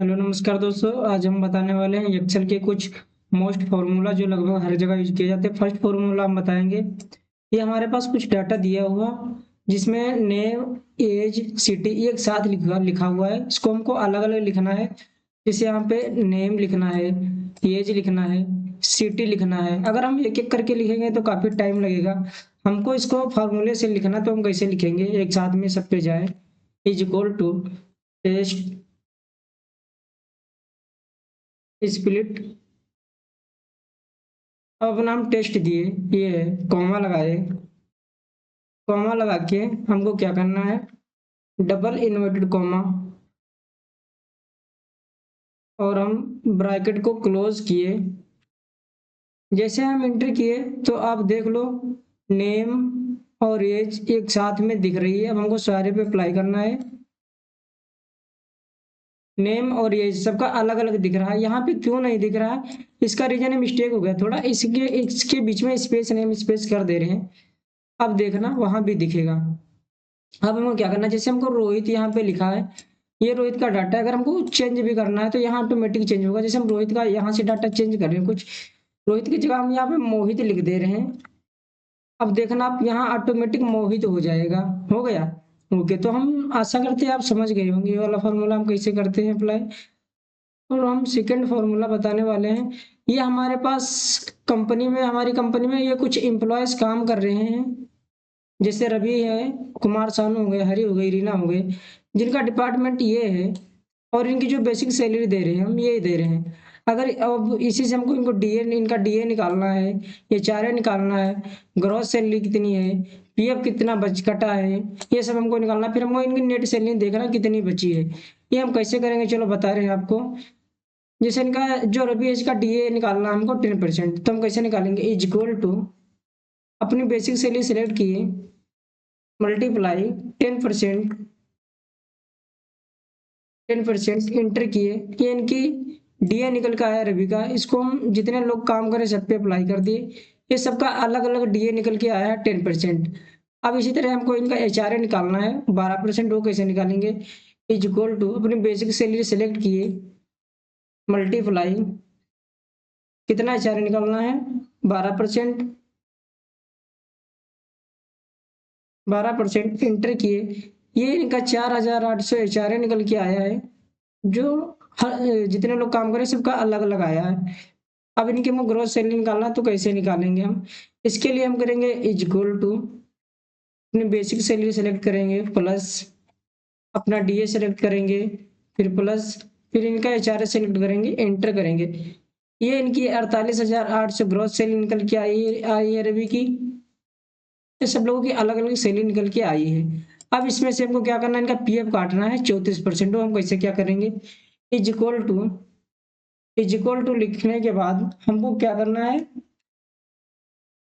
Hello नमस्कार दोस्तों। आज हम बताने वाले हैं एक्सेल के कुछ मोस्ट फार्मूला जो लगभग हर जगह यूज किए जाते हैं। फर्स्ट फार्मूला हम बताएंगे। ये हमारे पास कुछ डाटा दिया हुआ जिसमें नेम, एज, सिटी एक साथ लिखा लिखा हुआ है। इसको हमको अलग अलग लिखना है। जैसे यहाँ पे नेम लिखना है, एज लिखना है, सिटी लिखना है। अगर हम एक एक करके लिखेंगे तो काफी टाइम लगेगा। हमको इसको फार्मूले से लिखना, तो हम कैसे लिखेंगे एक साथ में सब पे जाए। Is equal to test split. अब नाम टेस्ट दिए, ये है, कॉमा लगाए। कॉमा लगा के हमको क्या करना है, डबल इन्वर्टेड कॉमा, और हम ब्रैकेट को क्लोज किए। जैसे हम एंटर किए तो आप देख लो, नेम और एज एक साथ में दिख रही है। अब हमको सारे पे अप्लाई करना है। नेम और एज सबका अलग अलग दिख रहा है। यहाँ पे क्यों नहीं दिख रहा है, इसका रीजन है मिस्टेक हो गया थोड़ा। इसके इसके बीच में स्पेस नहीं, हम स्पेस कर दे रहे हैं। अब देखना वहां भी दिखेगा। अब हमको क्या करना है, जैसे हमको रोहित यहाँ पे लिखा है, ये रोहित का डाटा है। अगर हमको चेंज भी करना है तो यहाँ ऑटोमेटिक चेंज होगा। जैसे हम रोहित का यहाँ से डाटा चेंज कर रहे हैं, कुछ रोहित की जगह हम यहाँ पे मोहित लिख दे रहे हैं। अब देखना आप यहाँ ऑटोमेटिक मोहित हो जाएगा। हो गया। ओके, तो हम आशा करते हैं आप समझ गए होंगे ये वाला फॉर्मूला हम कैसे करते हैं अप्लाई। और हम सेकेंड फॉर्मूला बताने वाले हैं। ये हमारे पास कंपनी में, हमारी कंपनी में ये कुछ एम्प्लॉयज काम कर रहे हैं। जैसे रवि है, कुमार सानू हो गए, हरि हो गई, रीना हो गए, जिनका डिपार्टमेंट ये है। और इनकी जो बेसिक सैलरी दे रहे हैं हम ये दे रहे हैं। अगर अब इसी से हमको इनको डीए, इनका डीए निकालना है, ये चारे निकालना है, ग्रॉस सैलरी कितनी है, पीएफ कितना बच कटा है, ये सब हमको निकालना है। फिर हमको इनकी नेट सैलरी देखना कितनी बची है। ये हम कैसे करेंगे, चलो बता रहे हैं आपको। जैसे इनका जो रवि है, इसका डीए निकालना है हमको 10%, तो हम कैसे निकालेंगे, इज इक्वल टू अपनी बेसिक सैलरी सेलेक्ट किए, मल्टीप्लाई 10%। 10% इंटर किए, ये इनकी डीए निकल का आया रवि का। इसको हम जितने लोग काम करें सब पे अप्लाई कर दिए। ये सबका अलग अलग डीए निकल के आया है 10%। अब इसी तरह हमको इनका एचआरए निकालना है 12%। वो कैसे निकालेंगे, इज इक्वल टू अपनी बेसिक सैलरी सेलेक्ट किए, मल्टीप्लाई कितना एचआरए निकालना है, 12%। 12% इंटर किए, ये इनका 4,800 एचआरए निकल के आया है। जो हर जितने लोग काम करें सबका अलग अलग आया है। अब इनके में ग्रोथ सैलरी निकालना, तो कैसे निकालेंगे हम, इसके लिए हम करेंगे इज इक्वल टू अपनी बेसिक सैलरी सेलेक्ट करेंगे, प्लस अपना डीए सेलेक्ट करेंगे, फिर प्लस, फिर इनका एचआरए सेलेक्ट करेंगे, एंटर करेंगे। ये इनकी 48,800 ग्रोथ सैलरी निकल के आई है रवि की। ये सब लोगों की अलग अलग सैलरी निकल के आई है। अब इसमें से हमको क्या करना है, इनका पीएफ काटना है 34%। हम कैसे क्या करेंगे, is equal to, is equal to लिखने के बाद हमको क्या करना है,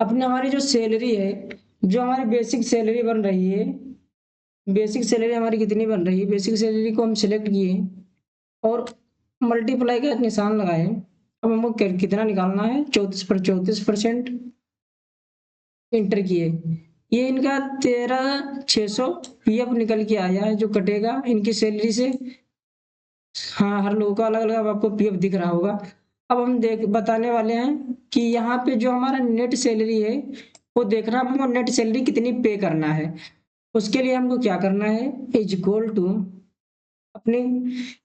अपने हमारी जो सैलरी है, जो हमारी बेसिक सैलरी बन रही है, बेसिक सैलरी हमारी कितनी बन रही है, बेसिक सैलरी को हम सिलेक्ट किए और मल्टीप्लाई का निशान लगाए। अब हमको कितना निकालना है, 34%। इंटर किए, ये इनका 13,600 पीएफ निकल के आया है जो कटेगा इनकी सैलरी से। हाँ, हर लोगों का अलग अलग आपको पीएफ दिख रहा होगा। अब हम देख बताने वाले हैं कि यहाँ पे जो हमारा नेट सैलरी है वो देखना, हमको नेट सैलरी कितनी पे करना है। उसके लिए हमको क्या करना है, इज इक्वल टू अपनी,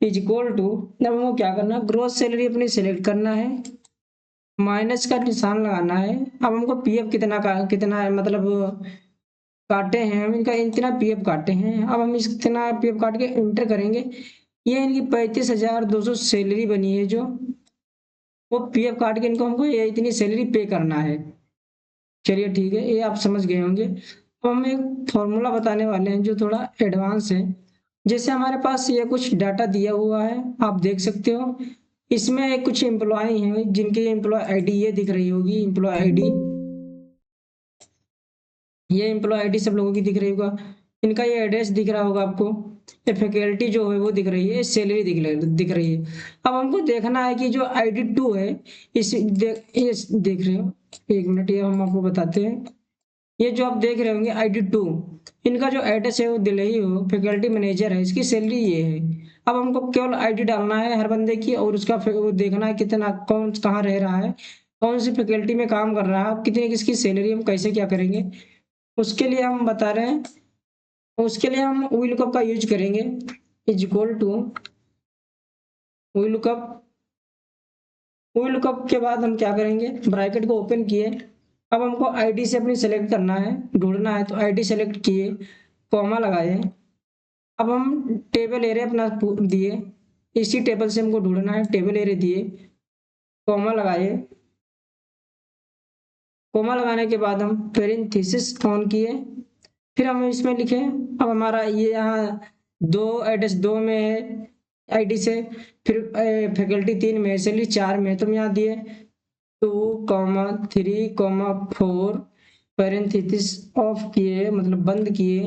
इज इक्वल टू, अब हमको क्या करना है, ग्रोस सैलरी अपनी सेलेक्ट करना है, माइनस का निशान लगाना है। अब हमको पीएफ कितना का कितना है, मतलब काटे हैं हम, इनका इतना पीएफ काटे हैं। अब हम इतना पीएफ काट के इंटर करेंगे। ये इनकी 35,200 सैलरी बनी है, जो वो पीएफ काट के इनको हमको ये इतनी सैलरी पे करना है। चलिए ठीक है, ये आप समझ गए होंगे। अब हम एक फॉर्मूला बताने वाले हैं जो थोड़ा एडवांस है। जैसे हमारे पास ये कुछ डाटा दिया हुआ है, आप देख सकते हो। इसमें एक कुछ एम्प्लॉय हैं जिनकी एम्प्लॉय आईडी ये दिख रही होगी, एम्प्लॉय आईडी। ये एम्प्लॉय आईडी सब लोगों की दिख रही होगा। इनका ये एड्रेस दिख रहा होगा आपको। ये फैकल्टी जो है वो दिख रही है, सैलरी दिख रही है। अब हमको देखना है कि जो आईडी 2 है, ये देख रहे हो, एक मिनट, ये हम आपको बताते हैं। ये जो आप देख रहे होंगे आईडी 2, इनका जो एड्रेस है वो दिल्ली हो, फैकल्टी मैनेजर है, इसकी सैलरी ये है। अब हमको केवल आईडी डालना है हर बंदे की और उसका वो देखना है कितना कौन कहाँ रह रहा है, कौन सी फैकल्टी में काम कर रहा है, कितनी किसकी सैलरी, हम कैसे क्या करेंगे उसके लिए हम बता रहे हैं। उसके लिए हम वी लुकअप का यूज करेंगे, is equal to V lookup. V lookup के बाद हम क्या करेंगे, ब्रैकेट को ओपन किए। अब हमको आईडी से अपनी सेलेक्ट करना है, ढूंढना है, तो आईडी सेलेक्ट किए, कॉमा लगाए। अब हम टेबल एरिया अपना दिए, इसी टेबल से हमको ढूंढना है, टेबल एरिया दिए, कॉमा लगाए। कॉमा लगाने के बाद हम पेरेंथीसिस ऑन किए, फिर हम इसमें लिखे। अब हमारा ये यहाँ दो एड्रेस, दो में है आईडी से, फिर फैकल्टी 3 में, सैलरी 4 में, तो हम यहाँ दिए 2,3,4 पैरेंथेसिस ऑफ किए, मतलब बंद किए।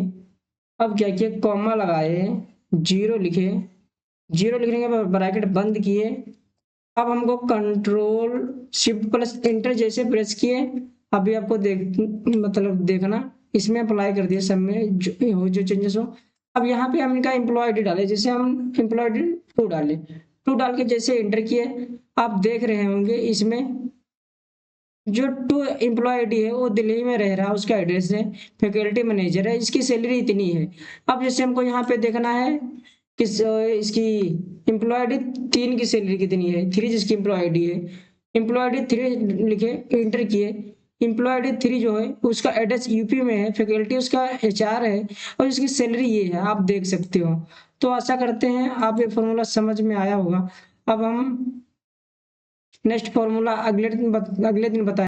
अब क्या किए, कॉमा लगाए, जीरो लिखे, जीरो लिखने के बाद ब्रैकेट बंद किए। अब हमको कंट्रोल शिफ्ट प्लस एंटर जैसे प्रेस किए, अभी आपको मतलब देखना, इसमें अप्लाई कर दिया सब में जो चेंजेस हो। अब यहाँ पे हम इनका एम्प्लॉय आईडी डाले, जैसे हम एम्प्लॉय आईडी 2 डाले, 2 डाल के जैसे एंटर किए, आप देख रहे होंगे इसमें जो 2 एम्प्लॉय आईडी है वो दिल्ली में रह रहा है, उसका एड्रेस है, फैकल्टी मैनेजर है, इसकी सैलरी इतनी है। अब जैसे हमको यहाँ पे देखना है किस इसकी एम्प्लॉय आईडी 3 की सैलरी कितनी है, 3 जिसकी एम्प्लॉय आईडी है, एम्प्लॉय आईडी 3 लिखे, एंटर किए। एम्प्लॉय आईडी 3 जो है उसका एड्रेस यूपी में है, फैकल्टी उसका एचआर है, और इसकी सैलरी ये है, आप देख सकते हो। तो आशा करते हैं आप ये फॉर्मूला समझ में आया होगा। अब हम नेक्स्ट फॉर्मूला अगले दिन बताएं।